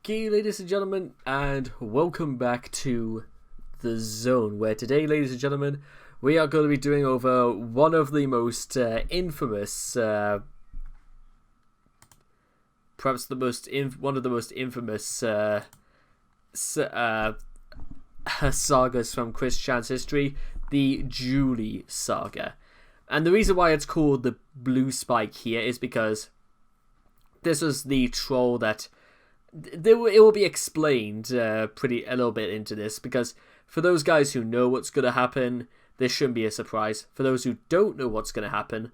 Okay, ladies and gentlemen, and welcome back to The Zone, where today, ladies and gentlemen, we are going to be doing over one of the most infamous, perhaps one of the most infamous sagas from Chris Chan's history, the Julie saga. And the reason why it's called the Blue Spike here is because this was the troll that it will be explained a little bit into this, because for those guys who know what's going to happen, this shouldn't be a surprise. For those who don't know what's going to happen,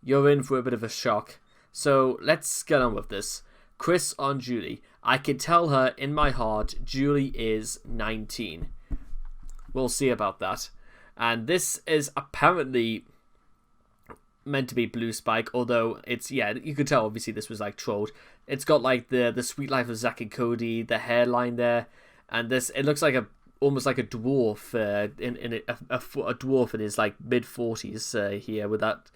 you're in for a bit of a shock. So let's get on with this. Chris on Julie. I can tell her in my heart Julie is 19. We'll see about that. And this is apparently meant to be Blue Spike, although it's, yeah, you could tell obviously this was like trolled. It's got like the Sweet Life of Zack and Cody, the hairline there, and this, it looks like almost like a dwarf, a dwarf in his like mid 40s here, with that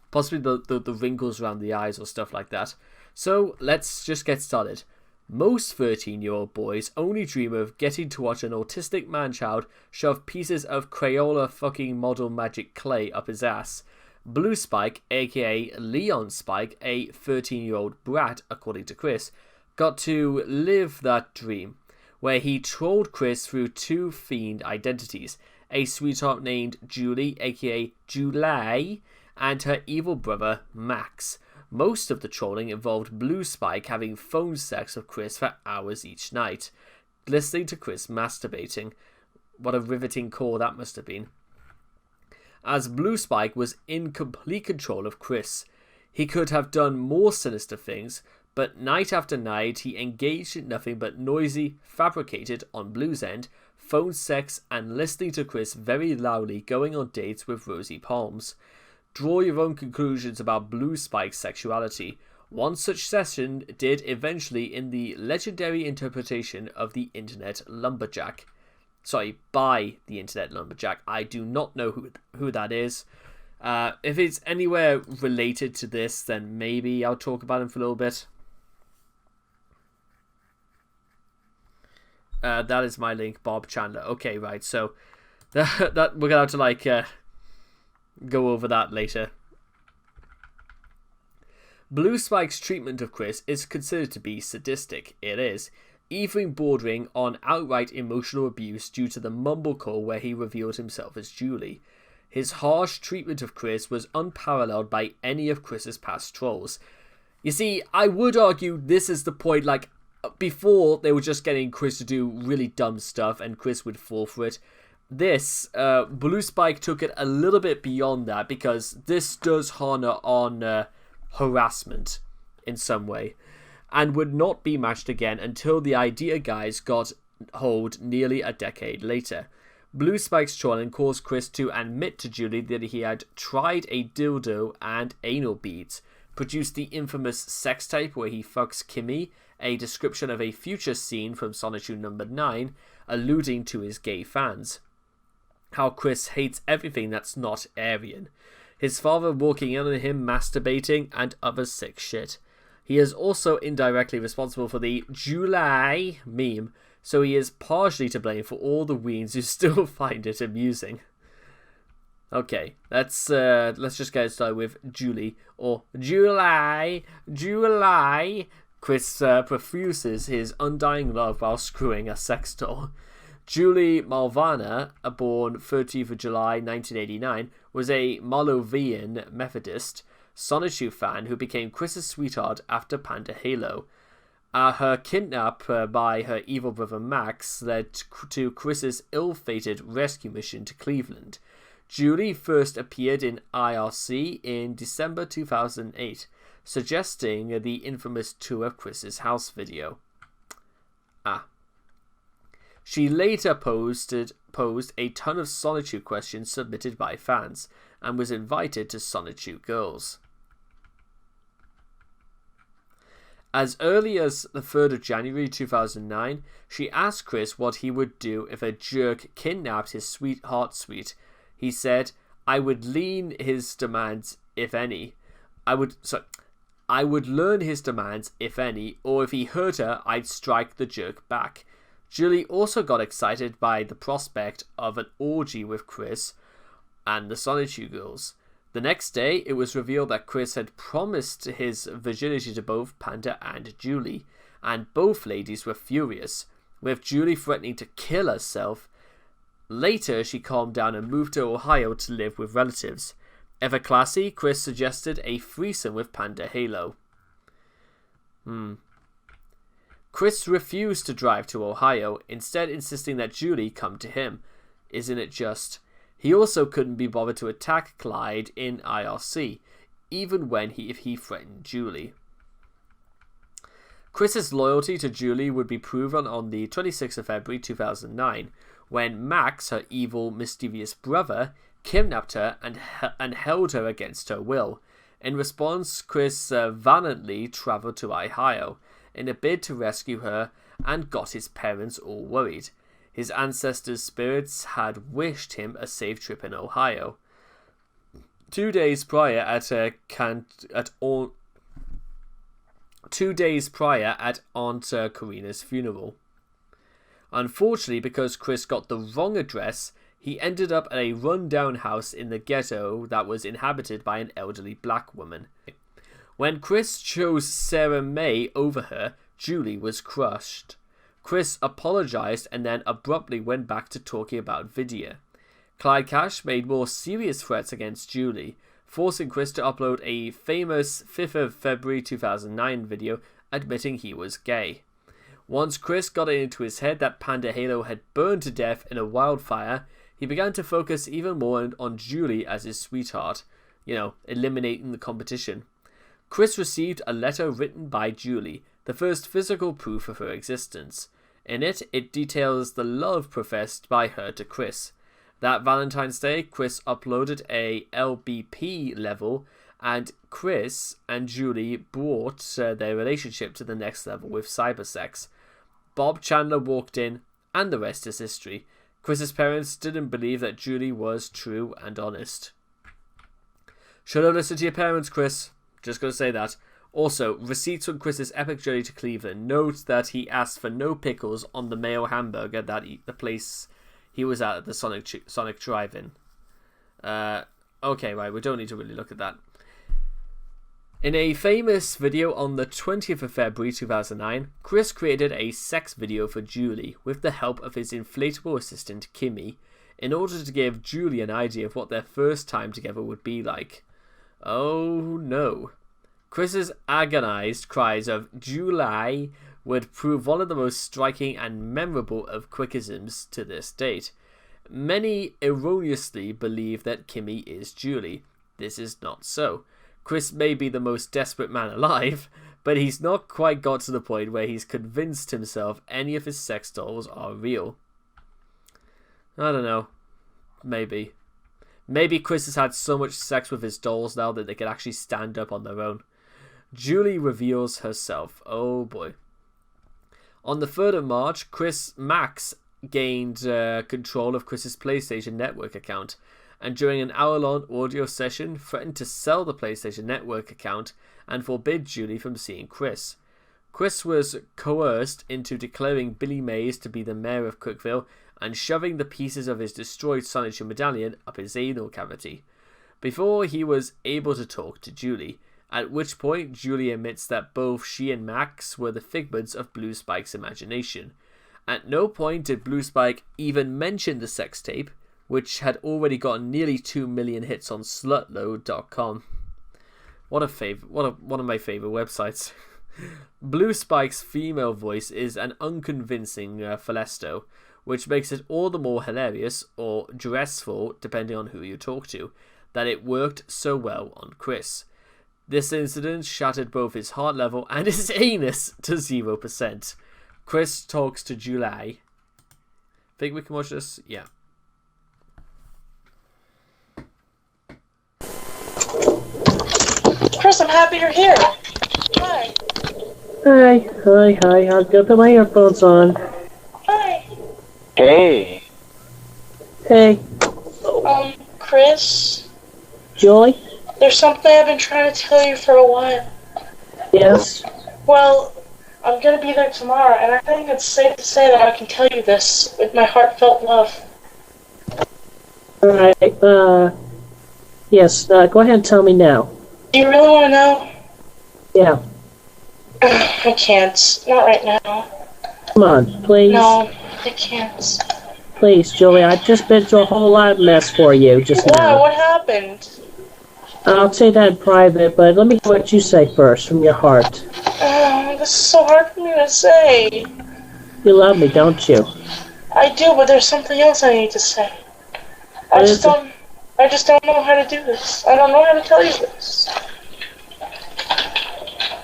possibly the wrinkles around the eyes or stuff like that. So let's just get started. Most 13-year-old boys only dream of getting to watch an autistic man-child shove pieces of Crayola fucking model magic clay up his ass. Blue Spike, aka Leon Spike, a 13-year-old brat, according to Chris, got to live that dream, where he trolled Chris through two fiend identities, a sweetheart named Julie, aka July, and her evil brother, Max. Most of the trolling involved Blue Spike having phone sex with Chris for hours each night, listening to Chris masturbating. What a riveting call that must have been. As Blue Spike was in complete control of Chris, he could have done more sinister things, but night after night he engaged in nothing but noisy, fabricated, on Blue's end, phone sex and listening to Chris very loudly going on dates with Rosie Palms. Draw your own conclusions about Blue Spike's sexuality. One such session did eventually in the legendary interpretation of the Internet Lumberjack. Sorry, by the Internet Lumberjack. I do not know who that is. If it's anywhere related to this, then maybe I'll talk about him for a little bit. That is my link, Bob Chandler. Okay, right, so that we're gonna have to like go over that later. Blue Spike's treatment of Chris is considered to be sadistic. It is, even bordering on outright emotional abuse due to the mumblecore where he revealed himself as Julie. His harsh treatment of Chris was unparalleled by any of Chris's past trolls. You see, I would argue this is the point, like, before they were just getting Chris to do really dumb stuff and Chris would fall for it. This, Blue Spike took it a little bit beyond that, because this does harness on harassment in some way, and would not be matched again until the Idea guys got hold nearly a decade later. Blue Spike's trolling caused Chris to admit to Julie that he had tried a dildo and anal beads, produced the infamous sex tape where he fucks Kimmy, a description of a future scene from Sonichu number 9, alluding to his gay fans. How Chris hates everything that's not Aryan. His father walking in on him masturbating and other sick shit. He is also indirectly responsible for the July meme, so he is partially to blame for all the weens who still find it amusing. Okay, let's just get started with Julie, or July. Chris profuses his undying love while screwing a sex doll. Julie Malvana, born 30th of July 1989, was a Moravian Methodist Sonichu fan who became Chris's sweetheart after Panda Halo. Her kidnap by her evil brother Max led to Chris's ill-fated rescue mission to Cleveland. Julie first appeared in IRC in December 2008, suggesting the infamous tour of Chris's house video. She later posed a ton of Sonichu questions submitted by fans, and was invited to Sonichu Girls. As early as the 3rd of January 2009, she asked Chris what he would do if a jerk kidnapped his sweetheart suite. He said, I would lean his demands, if any. I I would learn his demands, if any, or if he hurt her, I'd strike the jerk back. Julie also got excited by the prospect of an orgy with Chris and the Sonichu girls. The next day, it was revealed that Chris had promised his virginity to both Panda and Julie, and both ladies were furious, with Julie threatening to kill herself. Later, she calmed down and moved to Ohio to live with relatives. Ever classy, Chris suggested a threesome with Panda Halo. Chris refused to drive to Ohio, instead insisting that Julie come to him. Isn't it just? He also couldn't be bothered to attack Clyde in IRC, even when if he threatened Julie. Chris's loyalty to Julie would be proven on the 26th of February 2009, when Max, her evil, mischievous brother, kidnapped her and held her against her will. In response, Chris valiantly travelled to Ohio in a bid to rescue her and got his parents all worried. His ancestors' spirits had wished him a safe trip in Ohio. 2 days prior at Aunt Karina's funeral. Unfortunately, because Chris got the wrong address, he ended up at a run-down house in the ghetto that was inhabited by an elderly black woman. When Chris chose Sarah May over her, Julie was crushed. Chris apologized and then abruptly went back to talking about Vidya. Clyde Cash made more serious threats against Julie, forcing Chris to upload a famous 5th of February 2009 video admitting he was gay. Once Chris got it into his head that Panda Halo had burned to death in a wildfire, he began to focus even more on Julie as his sweetheart, eliminating the competition. Chris received a letter written by Julie, the first physical proof of her existence. In it, it details the love professed by her to Chris. That Valentine's Day, Chris uploaded a LBP level, and Chris and Julie brought their relationship to the next level with cybersex. Bob Chandler walked in, and the rest is history. Chris's parents didn't believe that Julie was true and honest. Should have listened to your parents, Chris. Just gonna say that. Also, receipts from Chris's epic journey to Cleveland note that he asked for no pickles on the Mayo hamburger that the place he was at the Sonic Drive-In. Okay, right, we don't need to really look at that. In a famous video on the 20th of February 2009, Chris created a sex video for Julie with the help of his inflatable assistant Kimmy, in order to give Julie an idea of what their first time together would be like. Oh no. Chris's agonized cries of July would prove one of the most striking and memorable of quickisms to this date. Many erroneously believe that Kimmy is Julie. This is not so. Chris may be the most desperate man alive, but he's not quite got to the point where he's convinced himself any of his sex dolls are real. I don't know. Maybe. Maybe Chris has had so much sex with his dolls now that they can actually stand up on their own. Julie reveals herself. Oh boy. On the 3rd of March, Max gained control of Chris's PlayStation Network account, and during an hour-long audio session threatened to sell the PlayStation Network account and forbid Julie from seeing Chris. Chris was coerced into declaring Billy Mays to be the mayor of Cookville and shoving the pieces of his destroyed Sonichu medallion up his anal cavity, before he was able to talk to Julie, at which point Julie admits that both she and Max were the figments of Blue Spike's imagination. At no point did Blue Spike even mention the sex tape, which had already gotten nearly 2 million hits on slutload.com. One of my favorite websites. Blue Spike's female voice is an unconvincing Felesto, which makes it all the more hilarious, or dressful, depending on who you talk to, that it worked so well on Chris. This incident shattered both his heart level and his anus to 0%. Chris talks to July. Think we can watch this? Yeah. Chris, I'm happy you're here. Hi. Hi. I've got my earphones on. Hi. Hey. Hey. Chris? Joy? There's something I've been trying to tell you for a while. Yes? Well, I'm gonna be there tomorrow, and I think it's safe to say that I can tell you this with my heartfelt love. Alright, yes, go ahead and tell me now. Do you really want to know? Yeah. I can't. Not right now. Come on, please. No, I can't. Please, Julie, I just been through a whole lot of mess for you just Why? now. What happened? I'll say that in private, but let me hear what you say first, from your heart. This is so hard for me to say. You love me, don't you? I do, but there's something else I need to say. I What just is it? don't know how to do this. I don't know how to tell you this.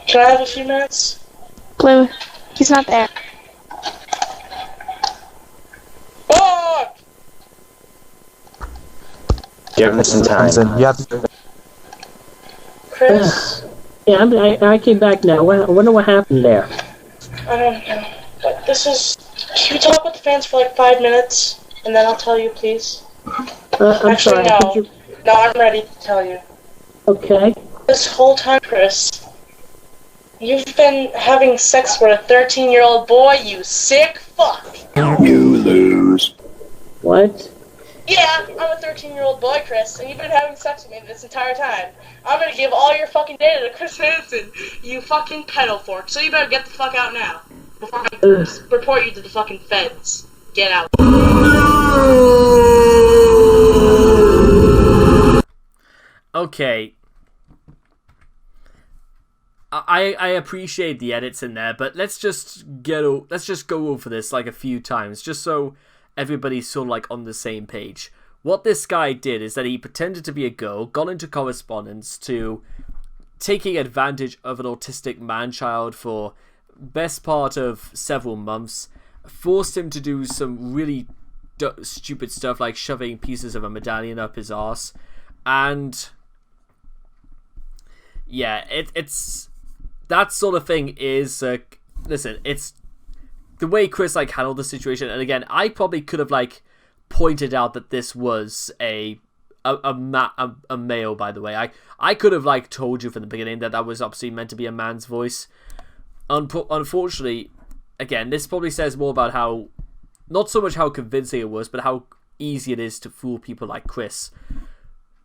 Can I have a few minutes? Blue, he's not there. Fuck! Give him some time. Chris, Yeah, I came back now. I wonder what happened there. I don't know. But this is... Can we talk with the fans for like 5 minutes? And then I'll tell you, please. I'm Actually, sorry. no. Could you... No, I'm ready to tell you. Okay. This whole time, Chris, you've been having sex with a 13-year-old boy, you sick fuck! You lose. What? Yeah, I'm a 13-year-old boy, Chris, and you've been having sex with me this entire time. I'm gonna give all your fucking data to Chris Hansen, you fucking pedal fork, so you better get the fuck out now. Before I report you to the fucking feds. Get out. Okay. I appreciate the edits in there, but let's just go over this like a few times, just so everybody's sort of like on the same page. What this guy did is that he pretended to be a girl, got into correspondence to taking advantage of an autistic man-child for best part of several months, forced him to do some really stupid stuff like shoving pieces of a medallion up his arse, and yeah, it's that sort of thing is listen, it's the way Chris like handled the situation. And again, I probably could have like pointed out that this was a male, by the way. I could have like told you from the beginning that was obviously meant to be a man's voice. Unfortunately, again, this probably says more about how, not so much how convincing it was, but how easy it is to fool people like Chris.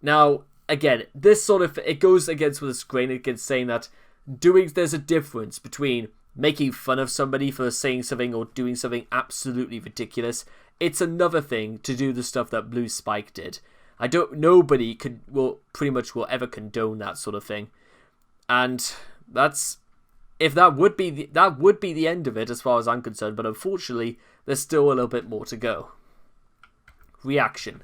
Now, again, this sort of, it goes against with this grain against saying that there's a difference between making fun of somebody for saying something or doing something absolutely ridiculous. It's another thing to do the stuff that Blue Spike did. Nobody will ever condone that sort of thing. And that would be the end of it as far as I'm concerned, but unfortunately there's still a little bit more to go. Reaction.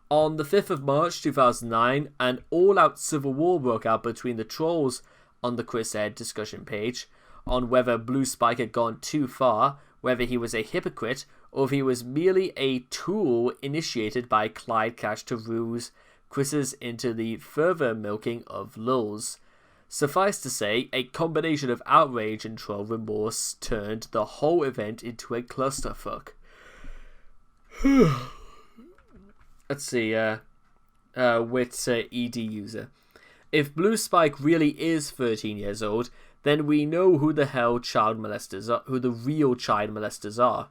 On the 5th of March 2009, an all-out civil war broke out between the trolls on the Chris Ed discussion page on whether Blue Spike had gone too far, whether he was a hypocrite, or if he was merely a tool initiated by Clyde Cash to ruse Chris's into the further milking of lulz. Suffice to say, a combination of outrage and troll remorse turned the whole event into a clusterfuck. Let's see, with ED user. If Blue Spike really is 13 years old, then we know who the real child molesters are.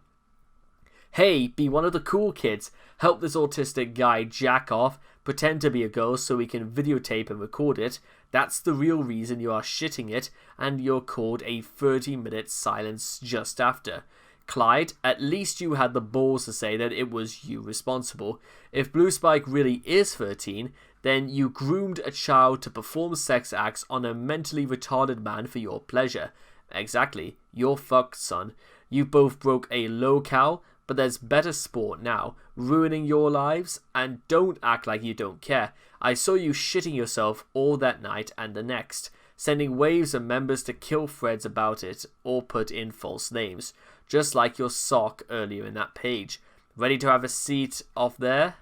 Hey, be one of the cool kids. Help this autistic guy jack off, pretend to be a girl so we can videotape and record it. That's the real reason you are shitting it, and you're called a 30-minute silence just after. Clyde, at least you had the balls to say that it was you responsible. If Blue Spike really is 13, then you groomed a child to perform sex acts on a mentally retarded man for your pleasure. Exactly. You're fucked, son. You both broke a locale, but there's better sport now, ruining your lives, and don't act like you don't care. I saw you shitting yourself all that night and the next, sending waves of members to kill threads about it or put in false names, just like your sock earlier in that page. Ready to have a seat off there?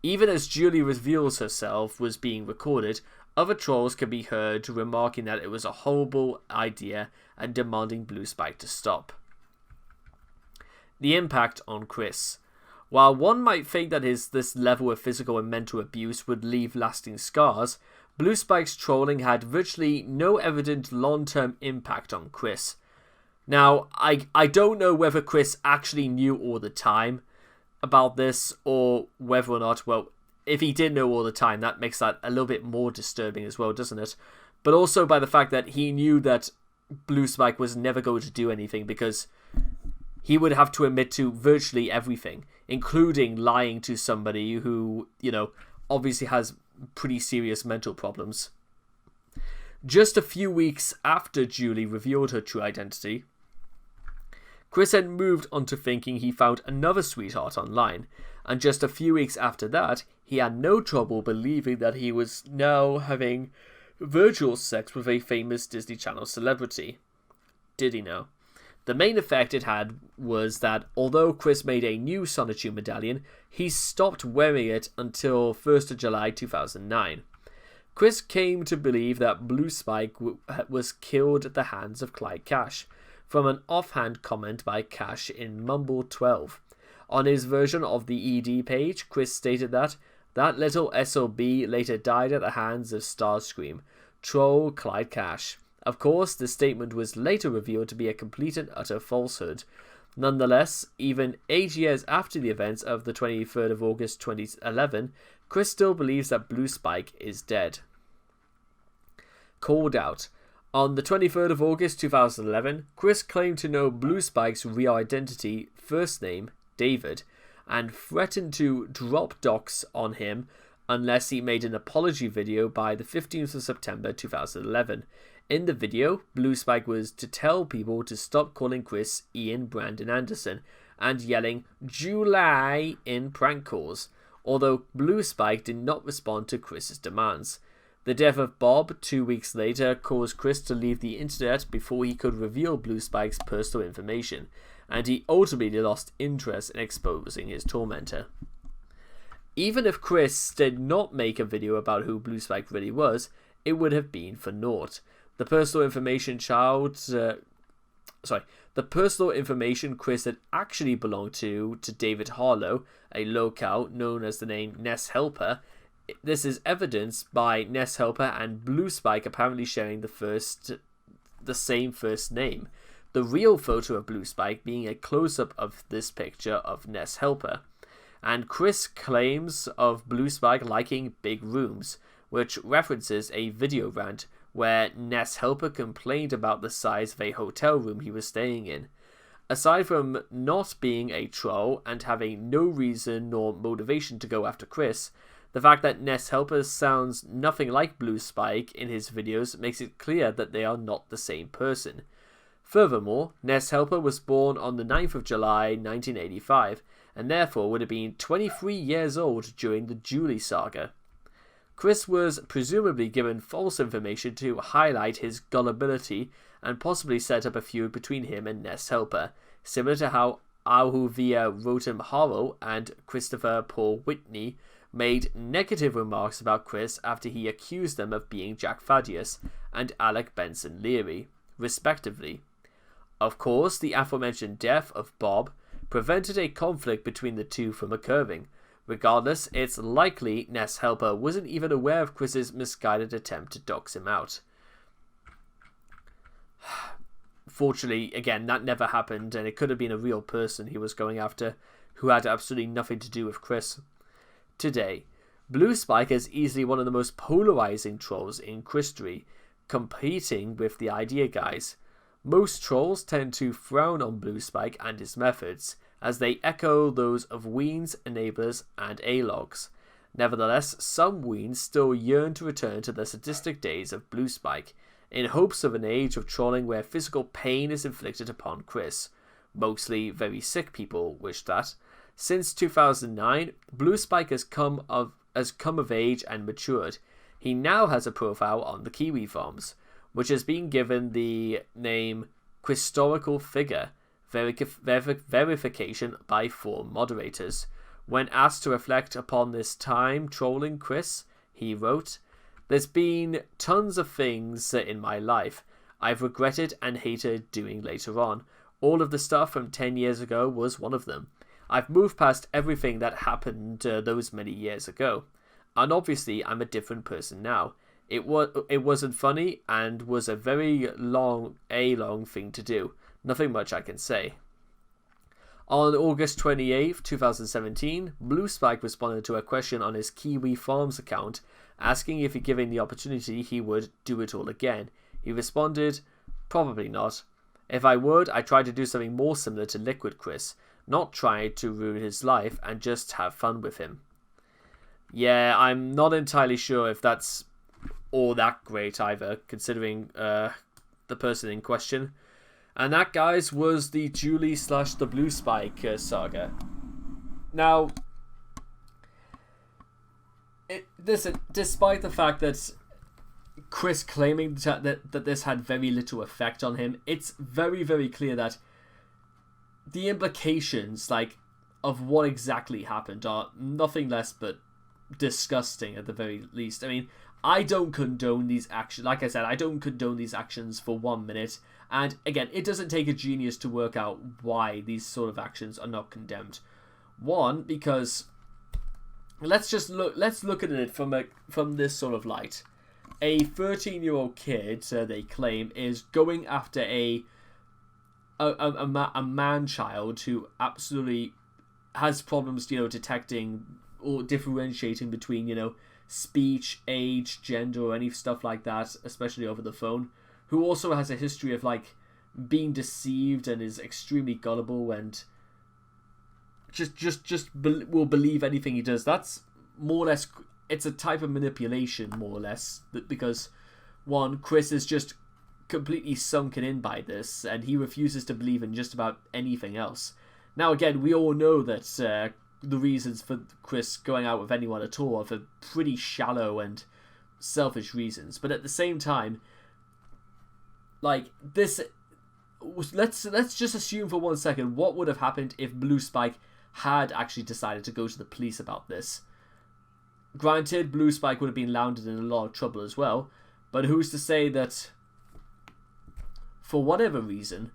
Even as Julie reveals herself was being recorded, other trolls can be heard remarking that it was a horrible idea and demanding Blue Spike to stop. The impact on Chris. While one might think that this level of physical and mental abuse would leave lasting scars, Blue Spike's trolling had virtually no evident long-term impact on Chris. Now, I don't know whether Chris actually knew all the time about this, or whether or not, well, if he did know all the time, that makes that a little bit more disturbing as well, doesn't it? But also by the fact that he knew that Blue Spike was never going to do anything, because he would have to admit to virtually everything, including lying to somebody who, obviously has pretty serious mental problems. Just a few weeks after Julie revealed her true identity, Chris had moved on to thinking he found another sweetheart online, and just a few weeks after that, he had no trouble believing that he was now having virtual sex with a famous Disney Channel celebrity. Did he know? The main effect it had was that although Chris made a new Sonichu medallion, he stopped wearing it until 1st of July 2009. Chris came to believe that Blue Spike was killed at the hands of Clyde Cash, from an offhand comment by Cash in Mumble12. On his version of the ED page, Chris stated that little SOB later died at the hands of Starscream, troll Clyde Cash. Of course, this statement was later revealed to be a complete and utter falsehood. Nonetheless, even 8 years after the events of the 23rd of August 2011, Chris still believes that Blue Spike is dead. Called out. On the 23rd of August 2011, Chris claimed to know Blue Spike's real identity, first name, David, and threatened to drop docs on him unless he made an apology video by the 15th of September 2011. In the video, Blue Spike was to tell people to stop calling Chris Ian Brandon Anderson and yelling July in prank calls, although Blue Spike did not respond to Chris's demands. The death of Bob 2 weeks later caused Chris to leave the internet before he could reveal Blue Spike's personal information, and he ultimately lost interest in exposing his tormentor. Even if Chris did not make a video about who Blue Spike really was, it would have been for naught. The personal information Chris had actually belonged to David Harlow, a locale known as the name Ness Helper. This is evidenced by Ness Helper and Blue Spike apparently sharing the same first name. The real photo of Blue Spike being a close-up of this picture of Ness Helper. And Chris claims of Blue Spike liking big rooms, which references a video rant where Ness Helper complained about the size of a hotel room he was staying in. Aside from not being a troll and having no reason nor motivation to go after Chris, the fact that Ness Helper sounds nothing like Blue Spike in his videos makes it clear that they are not the same person. Furthermore, Ness Helper was born on the 9th of July 1985, and therefore would have been 23 years old during the Julie saga. Chris was presumably given false information to highlight his gullibility and possibly set up a feud between him and Ness Helper, similar to how Ahuvia Rotem Haro and Christopher Paul Whitney made negative remarks about Chris after he accused them of being Jack Thaddeus and Alec Benson Leary, respectively. Of course, the aforementioned death of Bob prevented a conflict between the two from occurring. Regardless, it's likely Ness Helper wasn't even aware of Chris's misguided attempt to dox him out. Fortunately, again, that never happened, and it could have been a real person he was going after who had absolutely nothing to do with Chris. Today, Blue Spike is easily one of the most polarizing trolls in Christery, competing with the Idea Guys. Most trolls tend to frown on Blue Spike and his methods, as they echo those of Weens, Enablers, and A-Logs. Nevertheless, some Weens still yearn to return to the sadistic days of Blue Spike, in hopes of an age of trolling where physical pain is inflicted upon Chris. Mostly very sick people wish that. Since 2009, Blue Spike has come of age and matured. He now has a profile on the Kiwi Farms, which has been given the name Historical Figure, verification by 4 moderators. When asked to reflect upon this time trolling Chris, he wrote, "There's been tons of things in my life I've regretted and hated doing later on. All of the stuff from 10 years ago was one of them. I've moved past everything that happened those many years ago. And obviously I'm a different person now. It wasn't funny and was a very long thing to do. Nothing much I can say. On August 28th, 2017, Blue Spike responded to a question on his Kiwi Farms account, asking if given the opportunity he would do it all again. He responded, "Probably not. If I would, I'd try to do something more similar to Liquid Chris, not try to ruin his life and just have fun with him." Yeah, I'm not entirely sure if that's all that great either, considering the person in question. And that, guys, was the Julie / the Blue Spike saga. Now, despite the fact that Chris claiming that this had very little effect on him, it's very, very clear that the implications, like, of what exactly happened are nothing less but disgusting at the very least. I mean, I don't condone these actions. Like I said, I don't condone these actions for 1 minute. And again, it doesn't take a genius to work out why these sort of actions are not condemned. One, because let's look at it from this sort of light. A 13-year-old kid, they claim, is going after a man-child who absolutely has problems, detecting or differentiating between, speech, age, gender, or any stuff like that, especially over the phone, who also has a history of, like, being deceived and is extremely gullible and will believe anything he does. That's more or less, it's a type of manipulation, more or less, because, one, Chris is just completely sunken in by this, and he refuses to believe in just about anything else. Now, again, we all know that the reasons for Chris going out with anyone at all are for pretty shallow and selfish reasons. But at the same time, like, this, let's just assume for 1 second what would have happened if Blue Spike had actually decided to go to the police about this. Granted, Blue Spike would have been landed in a lot of trouble as well, but who's to say that, for whatever reason,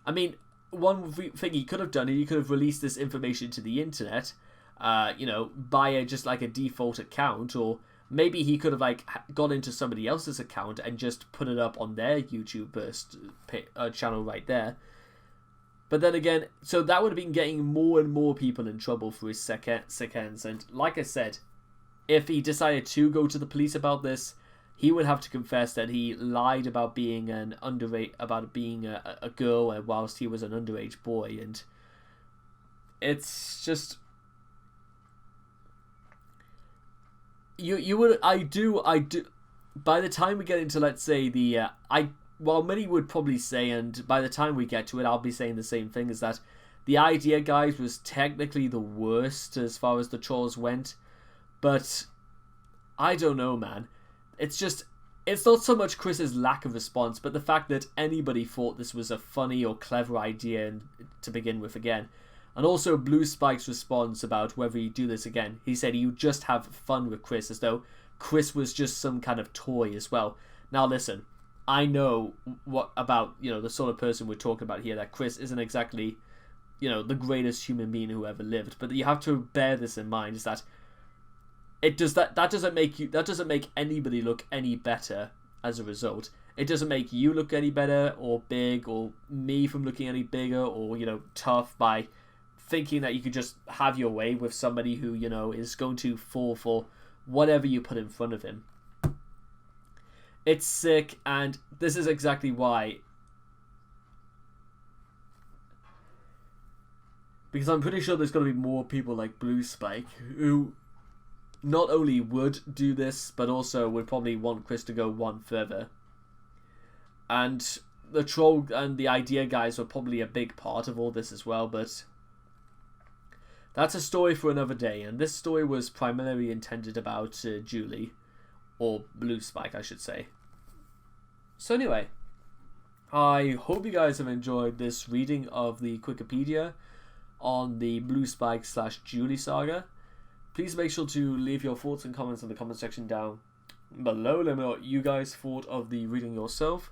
I mean, one thing he could have done, he could have released this information to the internet, by just like a default account, or maybe he could have like gone into somebody else's account and just put it up on their YouTube channel right there. But then again, so that would have been getting more and more people in trouble for his sick ends. And like I said, if he decided to go to the police about this, he would have to confess that he lied about being a girl whilst he was an underage boy, and it's just I do. By the time we get into, let's say, while many would probably say, and by the time we get to it, I'll be saying the same thing, is that the Idea Guys was technically the worst as far as the trolls went, but I don't know, man. It's not so much Chris's lack of response, but the fact that anybody thought this was a funny or clever idea to begin with again. And also Blue Spike's response about whether he'd do this again. He said he would just have fun with Chris, as though Chris was just some kind of toy as well. Now listen, I know what about, the sort of person we're talking about here, that Chris isn't exactly, the greatest human being who ever lived. But you have to bear this in mind, is that that doesn't make anybody look any better as a result. It doesn't make you look any better or big, or me from looking any bigger or tough by thinking that you could just have your way with somebody who is going to fall for whatever you put in front of him. It's sick, and this is exactly why. Because I'm pretty sure there's going to be more people like Blue Spike who not only would do this, but also would probably want Chris to go one further. And the troll and the Idea Guys were probably a big part of all this as well, but that's a story for another day. And this story was primarily intended about Julie, or Blue Spike, I should say. So anyway, I hope you guys have enjoyed this reading of the Wikipedia on the Blue Spike / Julie saga. Please make sure to leave your thoughts and comments in the comment section down below. Let me know what you guys thought of the reading yourself.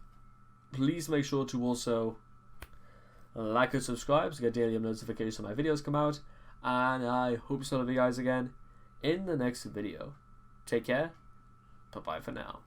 Please make sure to also like and subscribe to get daily notifications when my videos come out. And I hope to see you guys again in the next video. Take care. Bye-bye for now.